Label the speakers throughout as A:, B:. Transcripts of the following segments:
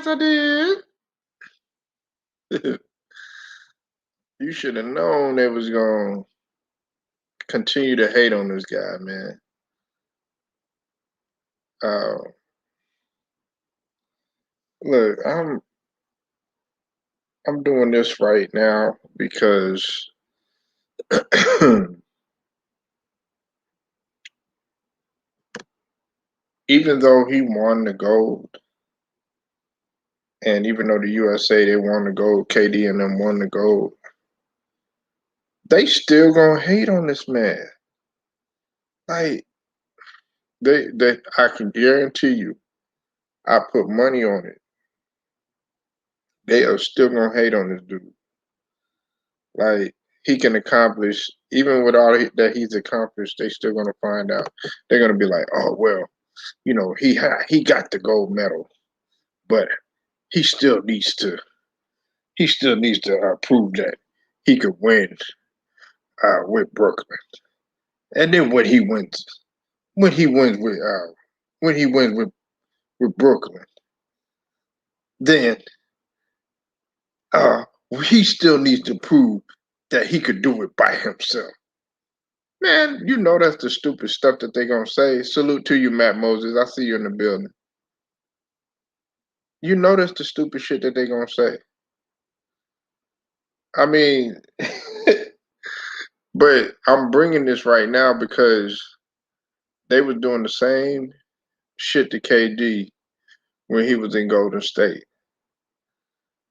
A: Yes, I did. You should have known they was gonna continue to hate on this guy, man. Uh, look, I'm doing this right now because even though he won the gold, and even though the USA they won the gold, KD and them won the gold, they still gonna hate on this man. Like they, I can guarantee you, I put money on it. They are still gonna hate on this dude. Like he can accomplish, even with all that he's accomplished, they still gonna find out. They're gonna be like, oh well, he got the gold medal, but he still needs to prove that he could win with Brooklyn. And then when he wins with when he wins with Brooklyn, then uh, he still needs to prove that he could do it by himself. Man, you know that's the stupid stuff that they gonna say. Salute to you, Matt Moses. I see you in the building. You know that's the stupid shit that they gonna say. I mean, but I'm bringing this right now because they were doing the same shit to KD when he was in Golden State.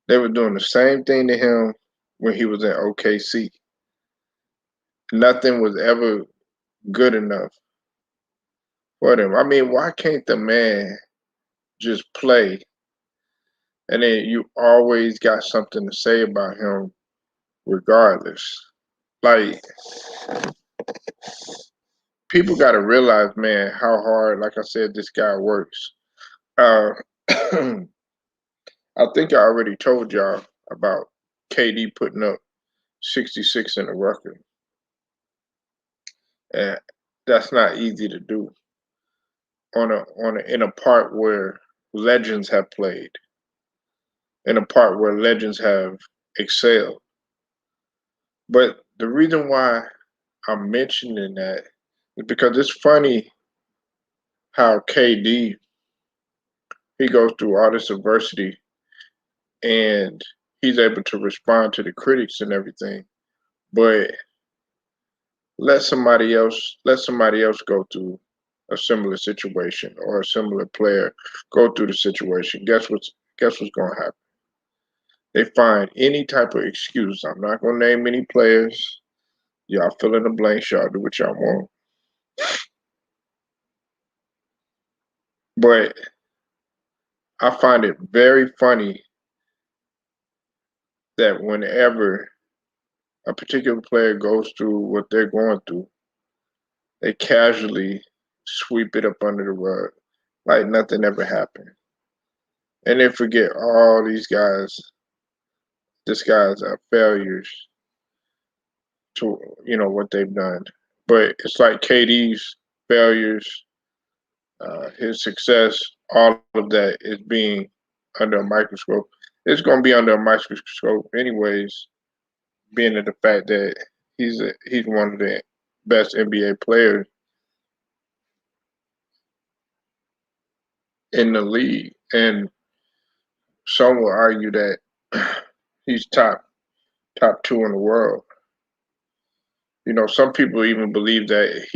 A: They were doing the same thing to him when he was in OKC. Nothing was ever good enough for them. I mean, why can't the man just play and then you always got something to say about him regardless? Like, people got to realize, man, how hard, like I said, this guy works. Uh, I think I already told y'all about KD putting up 66 in a record. And that's not easy to do in a part where legends have played, in a part where legends have excelled. But the reason why I'm mentioning that is because it's funny how KD he goes through all this adversity and he's able to respond to the critics and everything. But let somebody else go through a similar situation or a similar player go through the situation. Guess what's gonna happen? They find any type of excuse. I'm not gonna name any players. Y'all fill in the blanks, y'all do what y'all want. But I find it very funny that whenever a particular player goes through what they're going through, they casually sweep it up under the rug like nothing ever happened. And they forget all these guys are failures to, what they've done. But it's like KD's failures, his success, all of that is being under a microscope. It's going to be under a microscope anyways, being the fact that he's one of the best NBA players in the league, and some will argue that he's top two in the world. Some people even believe that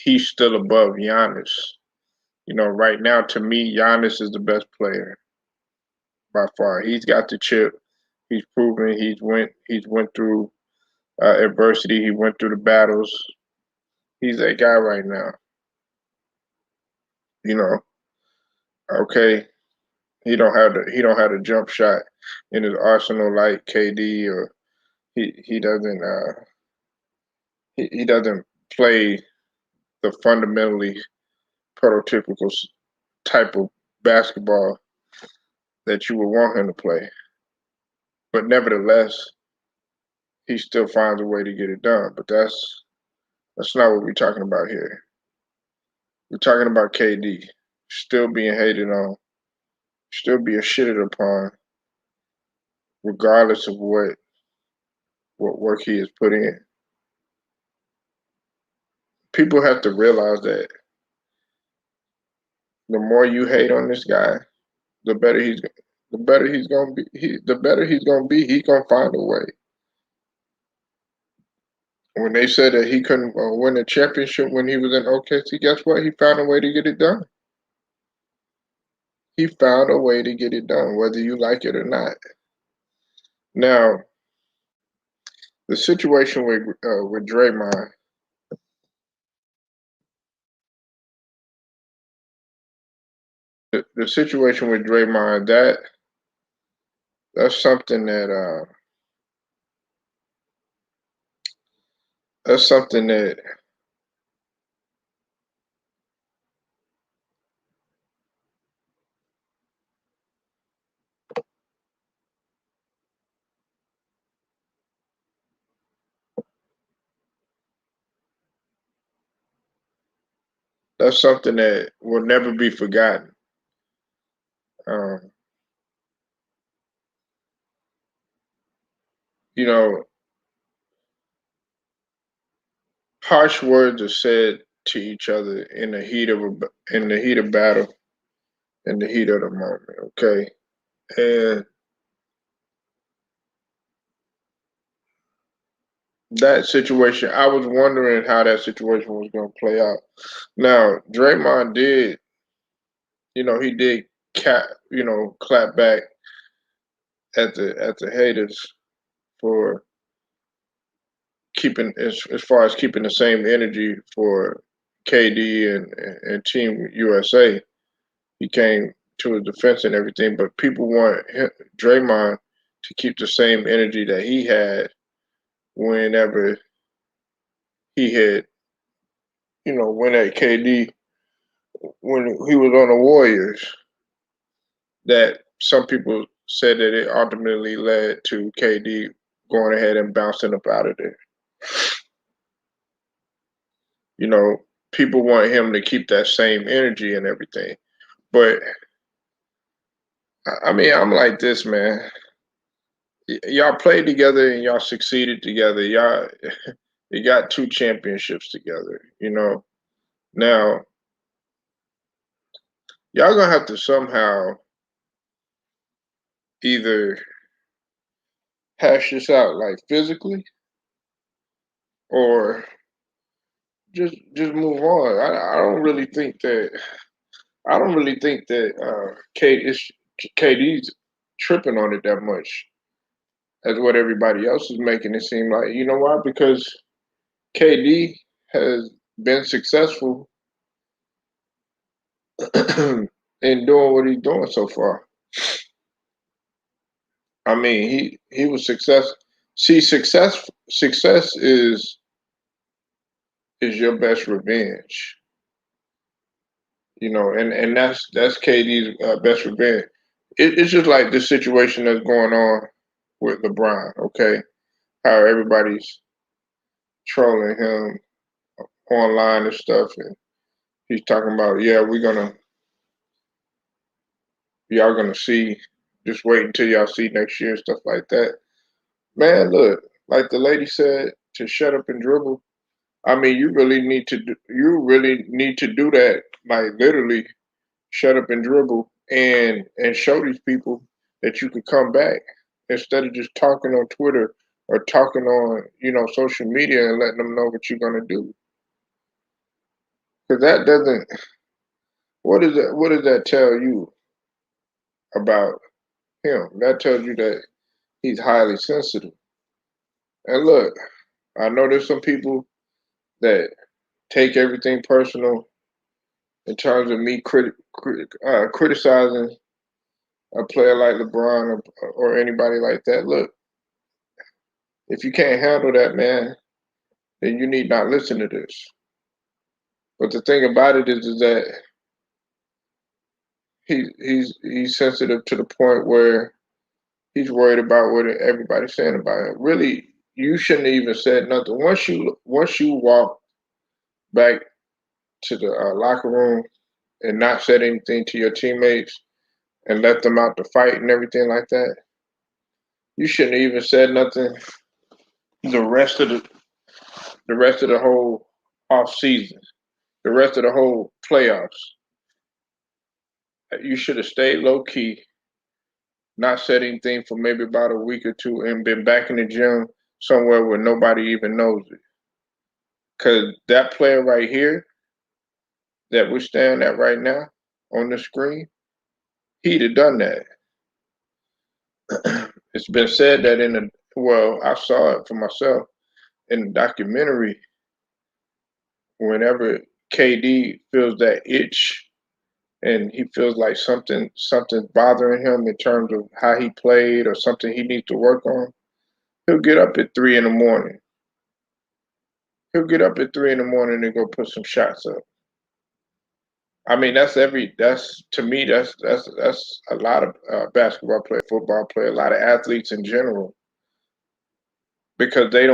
A: he's still above Giannis. Right now to me, Giannis is the best player by far. He's got the chip. He's proven he's went through adversity. He went through the battles. He's that guy right now. You know, okay, he don't have the jump shot in his arsenal like KD, or he doesn't he doesn't play the fundamentally prototypical type of basketball that you would want him to play. But nevertheless, he still finds a way to get it done. But that's not what we're talking about here. We're talking about KD still being hated on, still be shitted upon, regardless of what work he has put in. People have to realize that the more you hate on this guy, the better he's gonna be. The better he's gonna be. He's gonna find a way. When they said that he couldn't win a championship when he was in OKC, guess what? He found a way to get it done. He found a way to get it done, whether you like it or not. Now, the situation with Draymond, the situation with Draymond, that's something that's something that that's something that will never be forgotten. Um, you know, harsh words are said to each other in the heat of battle, in the heat of the moment. Okay, and that situation, I was wondering how that situation was going to play out. Now, Draymond did, he did clap back at the haters for keeping as far as keeping the same energy for KD and Team USA. He came to his defense and everything, but people want Draymond to keep the same energy that he had whenever he had, went at KD when he was on the Warriors. That some people said that it ultimately led to KD going ahead and bouncing up out of there. You know, people want him to keep that same energy and everything. But I mean, I'm like this, man. Y'all played together and y'all succeeded together. You got 2 championships together. Now y'all gonna have to somehow either hash this out, like physically, or just move on. I don't really think that KD's tripping on it that much as what everybody else is making it seem like. You know why? Because KD has been successful in doing what he's doing so far. I mean, he was success. See, success is your best revenge. And that's KD's best revenge. It's just like this situation that's going on with LeBron. Okay, how everybody's trolling him online and stuff, and he's talking about, yeah, y'all gonna see, just wait until y'all see next year and stuff like that. Man, look, like the lady said, to shut up and dribble. I mean, you really need to do that, like literally shut up and dribble and show these people that you could come back instead of just talking on Twitter or talking on, social media and letting them know what you're gonna do. Because that doesn't. What does that tell you about him? That tells you that he's highly sensitive. And look, I know there's some people that take everything personal in terms of me criticizing a player like LeBron or anybody like that. Look, if you can't handle that, man, then you need not listen to this. But the thing about it is that he's sensitive to the point where he's worried about what everybody's saying about him. Really, you shouldn't even said nothing. Once you walk back to the locker room and not said anything to your teammates and let them out to fight and everything like that, you shouldn't have even said nothing the rest of the whole off season, the rest of the whole playoffs. You should have stayed low key, not said anything for maybe about a week or two, and been back in the gym somewhere where nobody even knows it. Because that player right here that we're staring at right now on the screen, he'd have done that. It's been said that I saw it for myself in the documentary. Whenever KD feels that itch and he feels like something's bothering him in terms of how he played or something he needs to work on, he'll get up at 3 in the morning. He'll get up at 3 in the morning and go put some shots up. I mean, that's to me that's a lot of basketball player, football player, a lot of athletes in general because they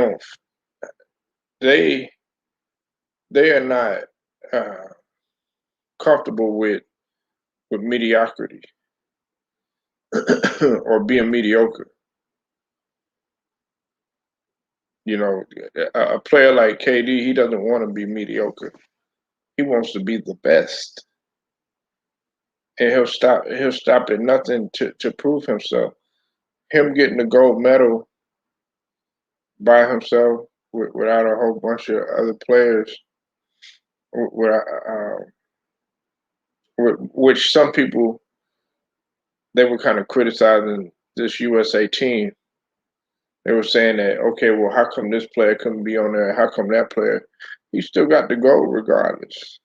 A: they are not uh, comfortable with mediocrity or being mediocre. You know, a player like KD, he doesn't want to be mediocre. He wants to be the best, and he'll stop at nothing to prove himself. Him getting the gold medal by himself without a whole bunch of other players, without, which some people they were kind of criticizing this USA team. They were saying that, okay, well, how come this player couldn't be on there? How come that player? He still got the gold regardless.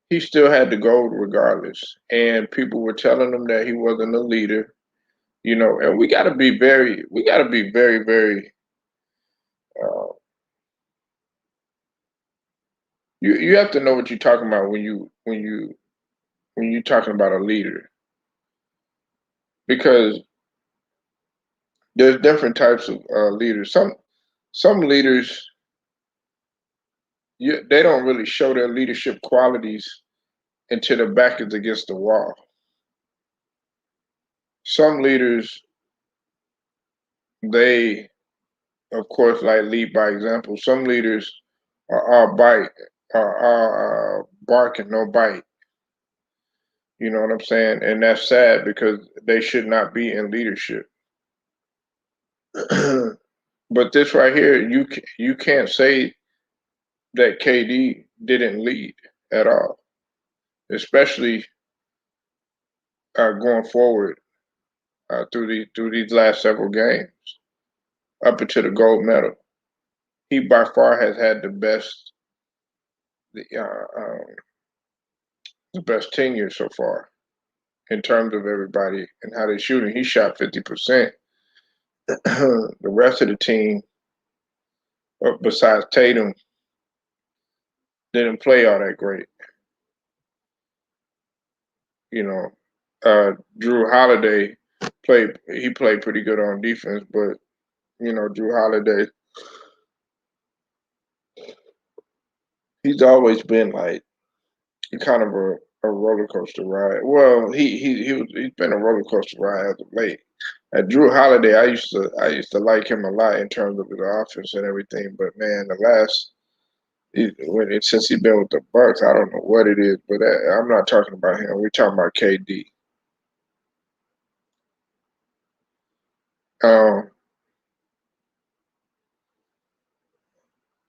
A: He still had the gold regardless. And people were telling him that he wasn't a leader, and we got to be very, very, uh, you have to know what you're talking about when you're talking about a leader because there's different types of leaders. Some leaders, they don't really show their leadership qualities until their back is against the wall. Some leaders, they, of course, like lead by example. Some leaders are bark and no bite. You know what I'm saying? And that's sad because they should not be in leadership. But this right here, you can't say that KD didn't lead at all, especially going forward through these last several games up until the gold medal. He by far has had the best tenure so far in terms of everybody and how they shooting. He shot 50%. The rest of the team, besides Tatum, didn't play all that great. You know, Drew Holiday played pretty good on defense, but Drew Holiday, he's always been like kind of a roller coaster ride. Well, he's been a roller coaster ride as of late. Drew Holiday, I used to like him a lot in terms of his offense and everything, but man, since he's been with the Bucks, I don't know what it is, but I'm not talking about him. We're talking about KD. Um,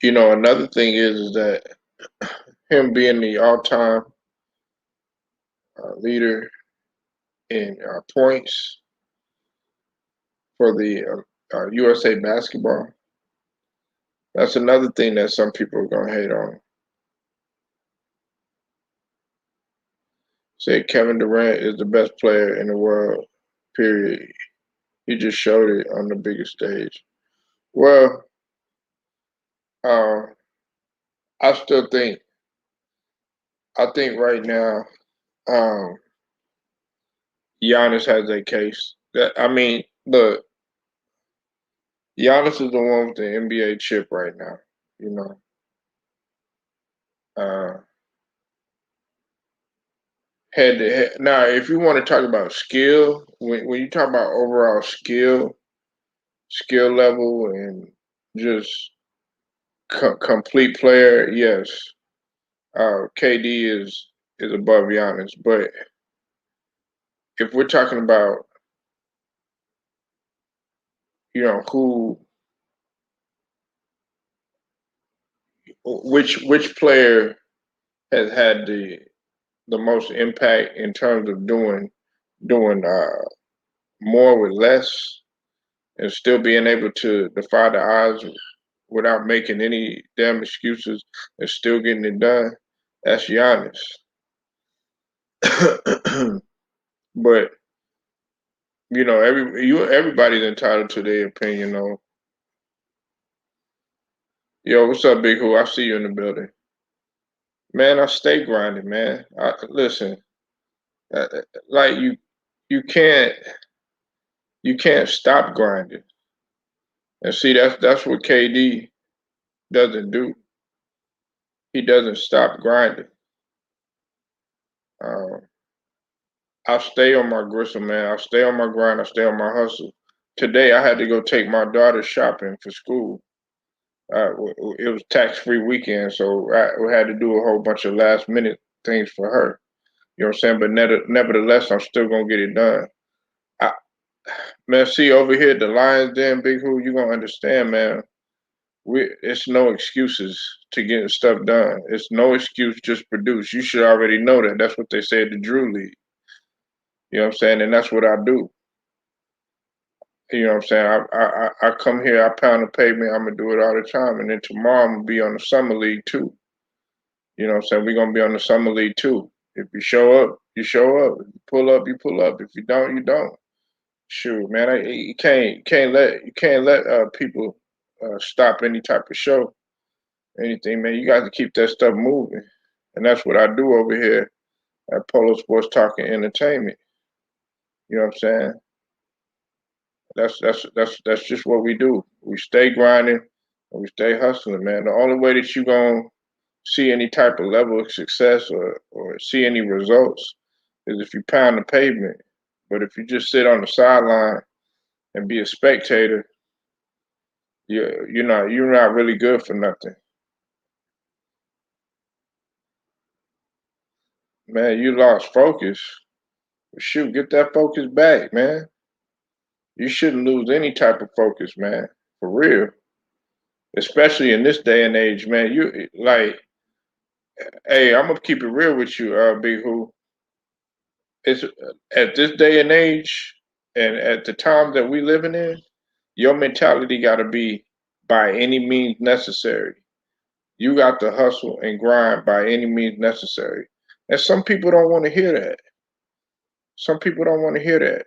A: another thing is that him being the all-time leader in points for the USA basketball. That's another thing that some people are gonna hate on. Say Kevin Durant is the best player in the world. Period. He just showed it on the biggest stage. Well, uh, I still think. I think right now, um, Giannis has a case. Look, Giannis is the one with the NBA chip right now. You know, uh, Now, if you want to talk about skill, when you talk about overall skill level, and just complete player, yes, KD is above Giannis. But if we're talking about, who, which player has had the most impact in terms of doing more with less, and still being able to defy the odds without making any damn excuses and still getting it done, that's Giannis. But everybody's entitled to their opinion. Though, yo, what's up, Big Who? I see you in the building, man. I stay grinding, man. Listen, like you can't you can't stop grinding. And see, that's what KD doesn't do. He doesn't stop grinding. Um, I stay on my gristle, man. I stay on my grind. I stay on my hustle. Today, I had to go take my daughter shopping for school. It was tax-free weekend, so I had to do a whole bunch of last-minute things for her. You know what I'm saying? But nevertheless, I'm still gonna get it done. I, man, see over here, the Lions Den, Big Who, you gonna understand, man. It's no excuses to getting stuff done. It's no excuse, just produce. You should already know that. That's what they say at the Drew League. You know what I'm saying? And that's what I do. You know what I'm saying? I come here, I pound the pavement, I'm gonna do it all the time. And then tomorrow I'm gonna be on the summer league too. You know what I'm saying? We're gonna be on the summer league too. If you show up, you show up. If you pull up, you pull up. If you don't, you don't. Shoot, man, you can't let people stop any type of show, anything, man. You got to keep that stuff moving, and that's what I do over here at Polo Sports Talking Entertainment. You know what I'm saying? That's just what we do. We stay grinding and we stay hustling, man. The only way that you gonna see any type of level of success, or see any results, is if you pound the pavement. But if you just sit on the sideline and be a spectator, you're not really good for nothing. Man, you lost focus. Shoot, get that focus back, man. You shouldn't lose any type of focus, man. For real. Especially in this day and age, man. You like, hey, I'm gonna keep it real with you, Big Who. It's at this day and age, and at the time that we living in, your mentality got to be by any means necessary. You got to hustle and grind by any means necessary. And some people don't want to hear that. Some people don't want to hear that.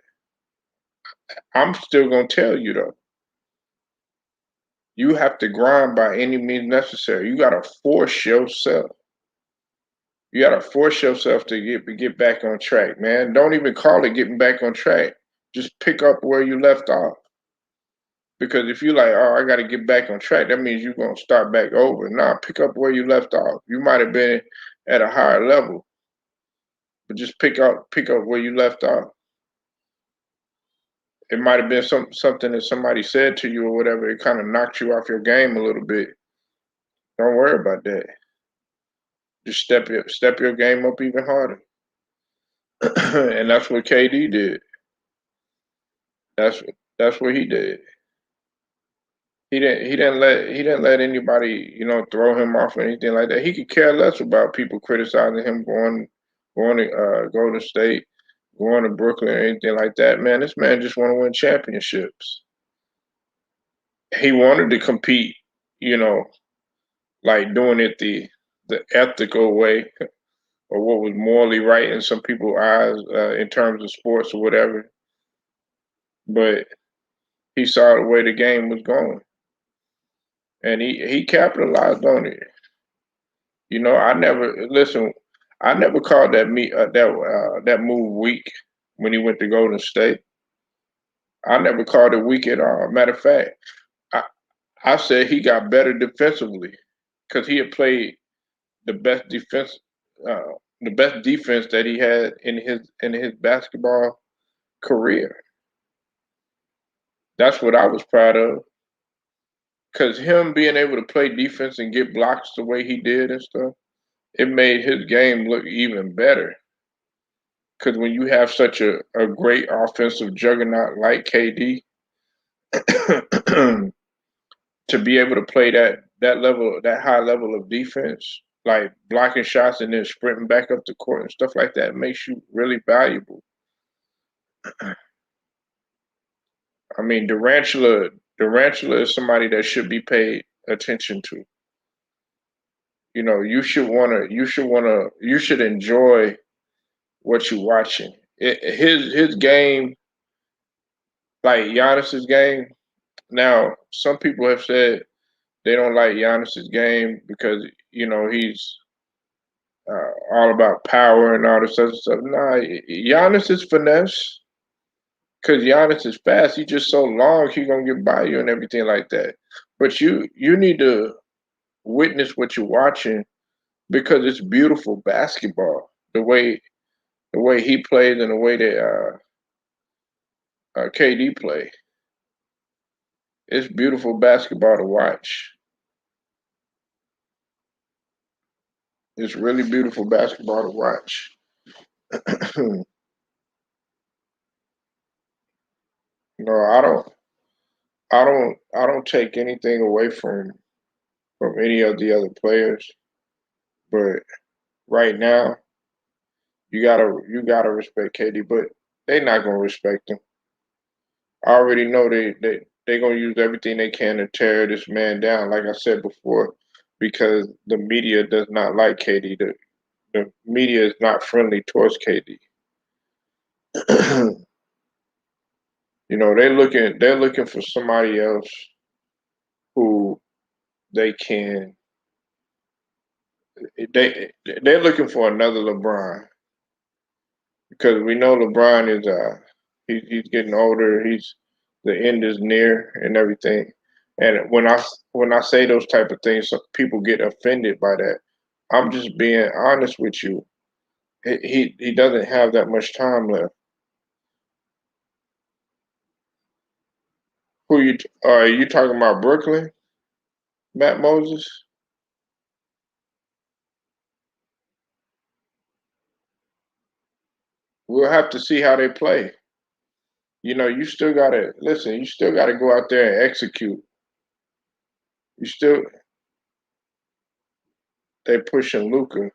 A: I'm still gonna tell you though. You have to grind by any means necessary. You gotta force yourself. You gotta force yourself to get back on track, man. Don't even call it getting back on track. Just pick up where you left off. Because if you like, oh, I got to get back on track, that means you're gonna start back over. Nah, pick up where you left off. You might have been at a higher level, but just pick up where you left off. It might have been something that somebody said to you or whatever. It kind of knocked you off your game a little bit. Don't worry about that. Just step your game up even harder. And that's what KD did. That's that's what he did. He didn't let anybody, throw him off or anything like that. He could care less about people criticizing him going to Golden State, going to Brooklyn or anything like that. Man, this man just want to win championships. He wanted to compete, you know, like doing it the ethical way, or what was morally right in some people's eyes, in terms of sports or whatever. But he saw the way the game was going, and he capitalized on it. I never listen. I never called that move weak when he went to Golden State. I never called it weak at all. Matter of fact, I I said he got better defensively because he had played the best defense, uh, the best defense that he had in his basketball career. That's what I was proud of. Cause him being able to play defense and get blocks the way he did and stuff, it made his game look even better. Cause when you have such a great offensive juggernaut like KD, to be able to play that high level of defense, like blocking shots and then sprinting back up the court and stuff like that, makes you really valuable. I mean, Durantula is somebody that should be paid attention to. You know, you should enjoy what you're watching. His game, like Giannis's game. Now, some people have said they don't like Giannis's game because he's all about power and all this other stuff. Nah, Giannis is finesse because Giannis is fast. He's just so long, he gonna get by you and everything like that. But you need to witness what you're watching because it's beautiful basketball. The way he plays and the way that KD play, it's beautiful basketball to watch. It's really beautiful basketball to watch. No, I don't take anything away from any of the other players, but right now you gotta respect KD, but they not gonna respect him. I already know they gonna use everything they can to tear this man down. Like I said before, because the media does not like KD. The media is not friendly towards KD. They're looking for somebody else who they can they're looking for another LeBron because we know LeBron is he's getting older. The end is near and everything. And when I say those type of things, some people get offended by that. I'm just being honest with you. He doesn't have that much time left. Who you are you talking about Brooklyn? Matt Moses? We'll have to see how they play. You still gotta listen. You still gotta go out there and execute. You still they pushing Luca.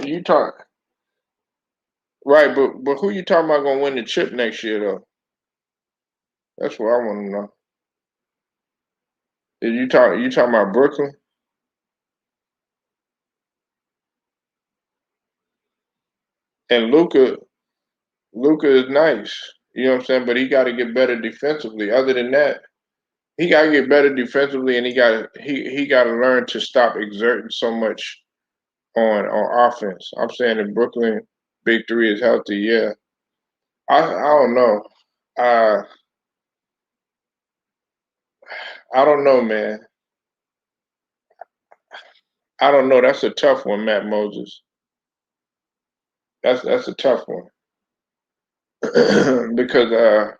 A: You talk right, but who you talking about gonna win the chip next year though? That's what I want to know. Is you talking about Brooklyn and Luca? Luca is nice. You know what I'm saying, but he got to get better defensively. Other than that, he got to get better defensively, and he got to learn to stop exerting so much on offense. I'm saying in Brooklyn, Big Three is healthy. Yeah, I don't know. Uh, I don't know, man. I don't know. That's a tough one, Matt Moses. That's a tough one because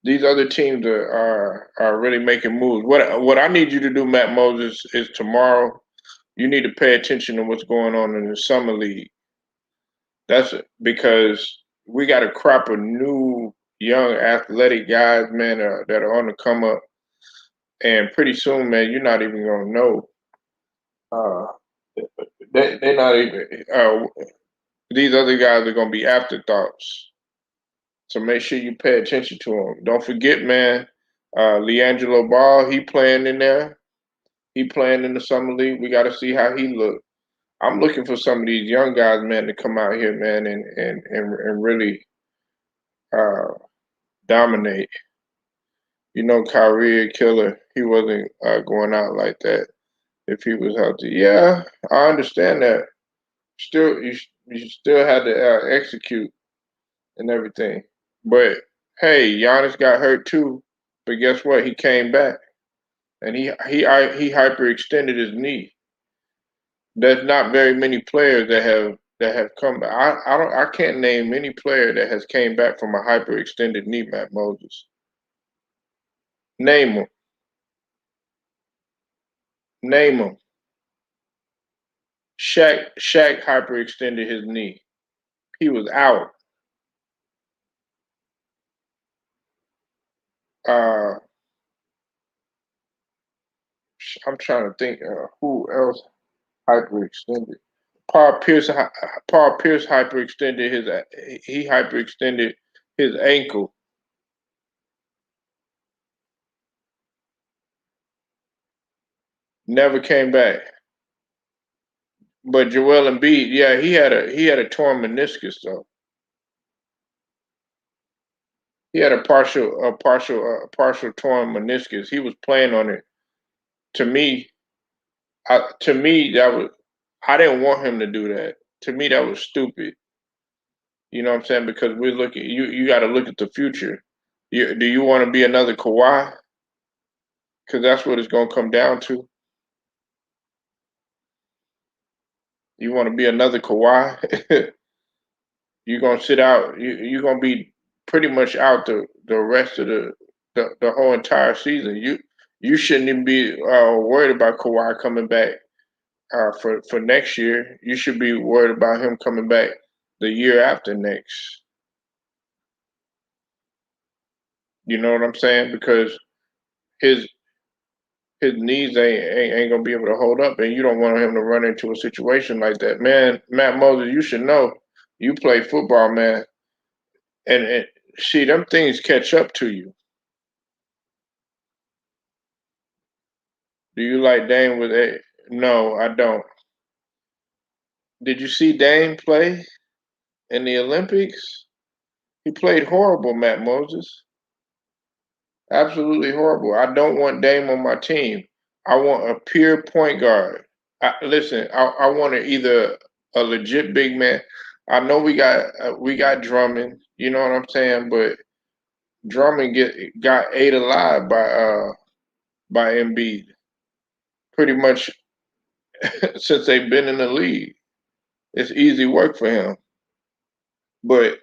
A: these other teams are really making moves. What I need you to do, Matt Moses, is tomorrow. You need to pay attention to what's going on in the summer league. That's it, because we got a crop of new, young, athletic guys, man, that are on the come up, and pretty soon, man, you're not even gonna know. Uh, they're not even. These other guys are gonna be afterthoughts. So make sure you pay attention to them. Don't forget, man. Leangelo Ball, he playing in there. He playing in the summer league. We got to see how he look. I'm looking for some of these young guys, man, to come out here, man, and really uh, dominate. Kyrie Killer, he wasn't going out like that if he was healthy. Yeah, I understand that. Still, you still had to execute and everything. But hey, Giannis got hurt too. But guess what? He came back and he hyperextended his knee. There's not very many players that have come back. I can't name any player that has came back from a hyperextended knee, Matt Moses. Name them. Name them. Shaq hyperextended his knee. He was out. Uh, I'm trying to think who else hyperextended. Paul Pierce. Paul Pierce hyperextended his. He hyperextended his ankle. Never came back. But Joel Embiid, yeah, he had a torn meniscus though. He had a partial torn meniscus. He was playing on it. To me, that was. I didn't want him to do that. To me, that was stupid. You know what I'm saying? Because we're looking. You got to look at the future. Do you want to be another Kawhi? Because that's what it's going to come down to. You want to be another Kawhi? You're gonna sit out. You're gonna be pretty much out the rest of the whole entire season. You shouldn't even be worried about Kawhi coming back for next year. You should be worried about him coming back the year after next. You know what I'm saying? Because his his knees ain't gonna be able to hold up, and you don't want him to run into a situation like that, man. Matt Moses, you should know. You play football, man, and see them things catch up to you. Do you like Dame with a? No, I don't. Did you see Dame play in the Olympics? He played horrible, Matt Moses. Absolutely horrible. I don't want Dame on my team. I want a pure point guard. Listen, I want either a legit big man. I know we got Drummond. You know what I'm saying? But Drummond got ate alive by Embiid pretty much since they've been in the league. It's easy work for him. But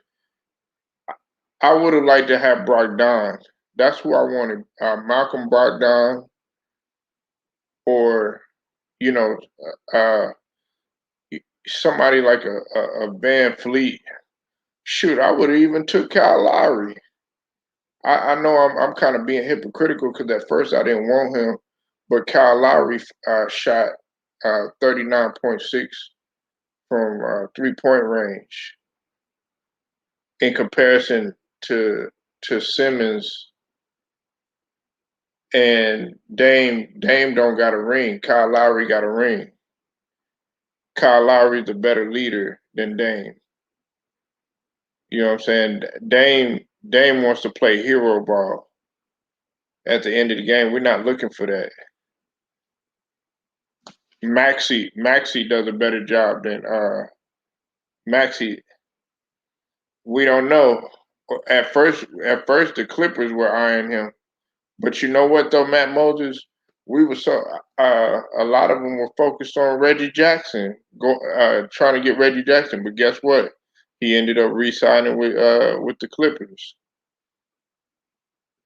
A: I would have liked to have Brogdon. That's who I wanted. Malcolm Brogdon, or you know, uh, somebody like a Van Fleet. Shoot, I would have even took Kyle Lowry. I know I'm kind of being hypocritical because at first I didn't want him, but Kyle Lowry shot 39.6 from 3-point range in comparison to Simmons. And Dame don't got a ring. Kyle Lowry got a ring. Kyle Lowry's a better leader than Dame. You know what I'm saying? Dame wants to play hero ball at the end of the game. We're not looking for that. Maxi does a better job than Maxi. We don't know. At first the Clippers were eyeing him. But you know what though, Matt Moses, we were so a lot of them were focused on Reggie Jackson, trying to get Reggie Jackson. But guess what? He ended up re-signing with the Clippers.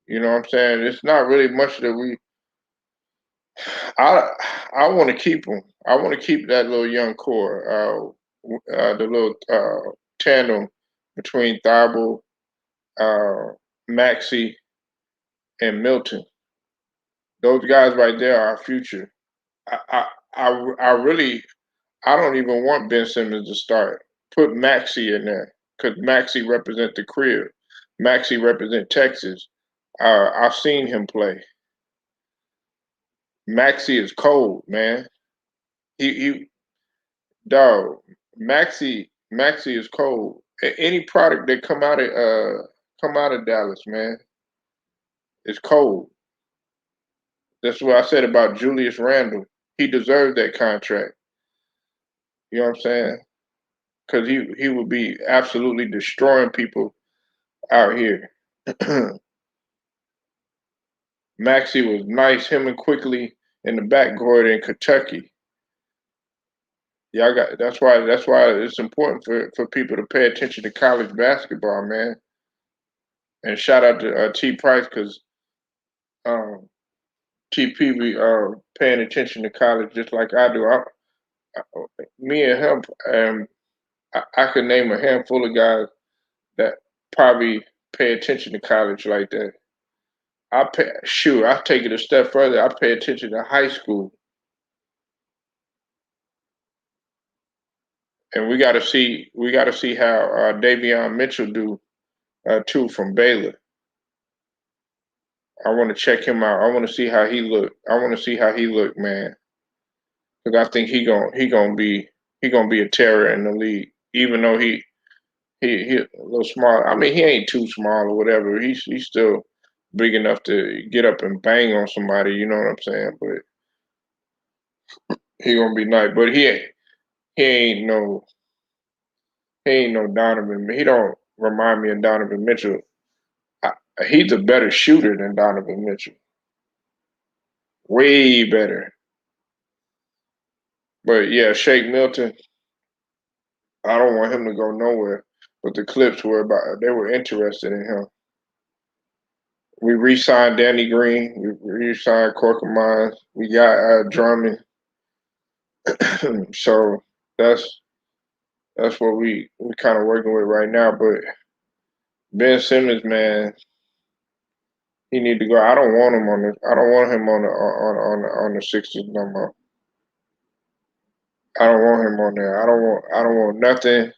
A: You know what I'm saying? It's not really much that we. I I want to keep them. I want to keep that little young core, the little tandem between Thibault, uh, Maxi, and Milton. Those guys right there are our future. I, I, I really, I don't even want Ben Simmons to start. Put Maxi in there because Maxi represent the crib. Maxi represent Texas. I've seen him play. Maxi is cold, man. He dog. Maxi is cold. Any product that come out of Dallas, man, is cold. That's what I said about Julius Randle. He deserved that contract. You know what I'm saying? Because he would be absolutely destroying people out here. Maxie was nice. Him and Quickly in the backcourt in Kentucky. Yeah, I got. That's why it's important for people to pay attention to college basketball, man. And shout out to T Price because um, TP be paying attention to college just like I do. Me and him, I could name a handful of guys that probably pay attention to college like that. I take it a step further. I pay attention to high school, and we got to see how Davion Mitchell do too from Baylor. I want to check him out. I want to see how he look. I want to see how he look, man, because I think he gonna be a terror in the league. Even though he a little small. I mean, he ain't too small or whatever. He's still big enough to get up and bang on somebody. You know what I'm saying? But he gonna be nice. But he ain't no he ain't no Donovan. He don't remind me of Donovan Mitchell. I, he's a better shooter than Donovan Mitchell. Way better. But yeah, Shake Milton. I don't want him to go nowhere. But the Clips they were interested in him. We re-signed Danny Green. We re-signed Corker Mines. We got Drummond. So that's that's what we kind of working with right now. But Ben Simmons, man, he need to go. I don't want him on the. I don't want him on the Sixers no more. I don't want him on there. I don't want nothing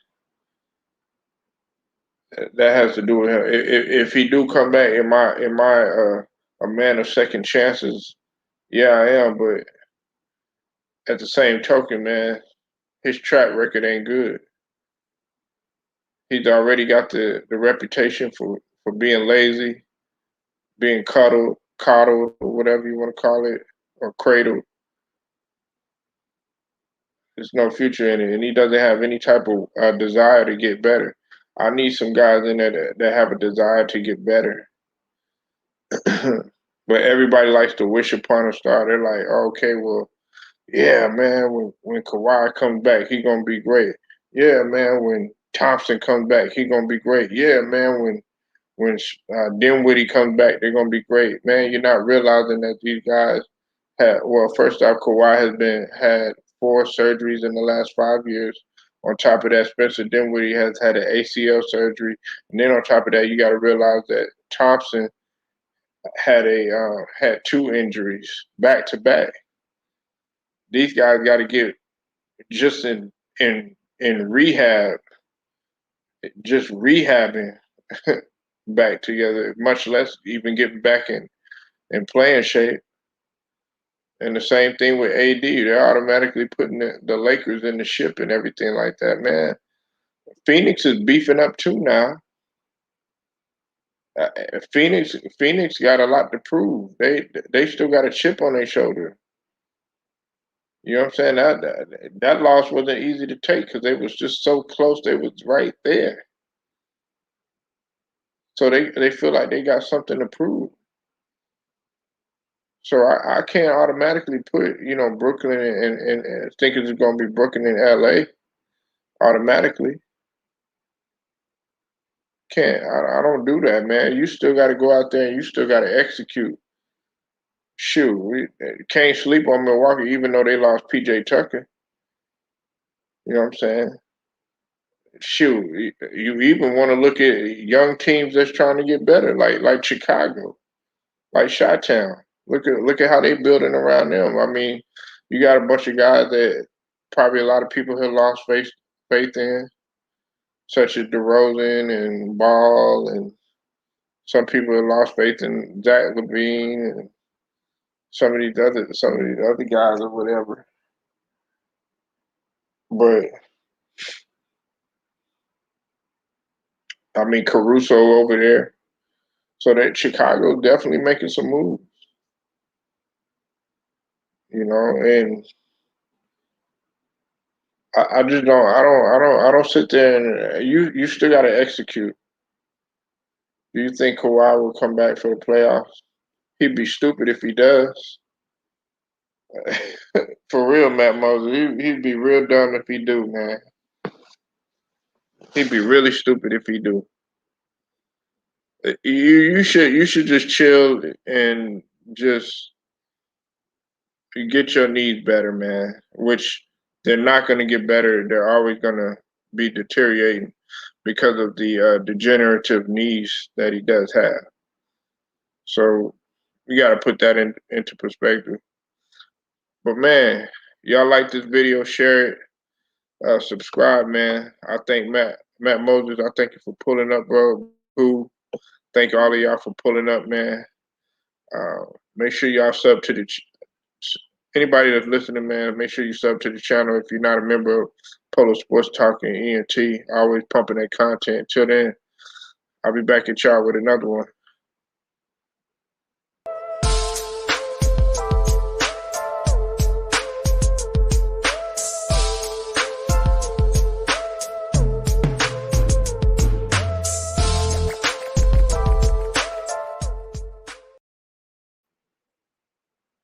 A: that has to do with him. If he do come back, am I a man of second chances? Yeah, I am. But at the same token, man, his track record ain't good. He's already got the reputation for being lazy, being coddled, or whatever you want to call it, or cradled. There's no future in it, and he doesn't have any type of desire to get better. I need some guys in there that have a desire to get better. But everybody likes to wish upon a star. They're like, oh, okay, well, yeah, man, when Kawhi comes back, he gonna be great. Yeah, man, when Thompson comes back, he gonna be great. Yeah, man, when Dinwiddie comes back, they're gonna be great. Man, you're not realizing that these guys had well, first off, Kawhi has been had 4 surgeries in the last 5 years. On top of that, Spencer Dinwiddie has had an ACL surgery, and then on top of that, you got to realize that Thompson had 2 injuries back to back. These guys got to get just in rehab, just rehabbing back together, much less even getting back in playing shape. And the same thing with AD. They're automatically putting the Lakers in the ship and everything like that, man. Phoenix is beefing up too now. Phoenix got a lot to prove. They still got a chip on their shoulder. You know what I'm saying? That loss wasn't easy to take because they was just so close. They was right there. So they feel like they got something to prove. So I can't automatically put Brooklyn and think it's going to be Brooklyn and LA automatically. Can't I don't do that, man. You still got to go out there and you still got to execute. Shoot, we can't sleep on Milwaukee even though they lost PJ Tucker. You know what I'm saying? Shoot, you even want to look at young teams that's trying to get better, like Chicago, like Chi-Town. Look at how they building around them. I mean, you got a bunch of guys that probably a lot of people have lost faith in, such as DeRozan and Ball, and some people have lost faith in Zach LaVine and some of these other guys or whatever. But I mean, Caruso over there. So that Chicago definitely making some moves, and I just don't sit there and you still got to execute. Do you think Kawhi will come back for the playoffs? He'd be stupid if he does. For real, Matt Moses, he'd be real dumb if he do, man. He'd be really stupid if he do. You should just chill and just get your knees better, man. Which they're not going to get better. They're always going to be deteriorating because of the degenerative knees that he does have. So you got to put that into perspective. But man, y'all like this video, share it, subscribe, man. I thank Matt Moses. I thank you for pulling up, bro. Cool. Thank all of y'all for pulling up, man. Uh, Make sure y'all sub to the anybody that's listening, man. Make sure you sub to the channel if you're not a member of Polo Sports Talk and ENT. Always pumping that content. Till then, I'll be back at y'all with another one.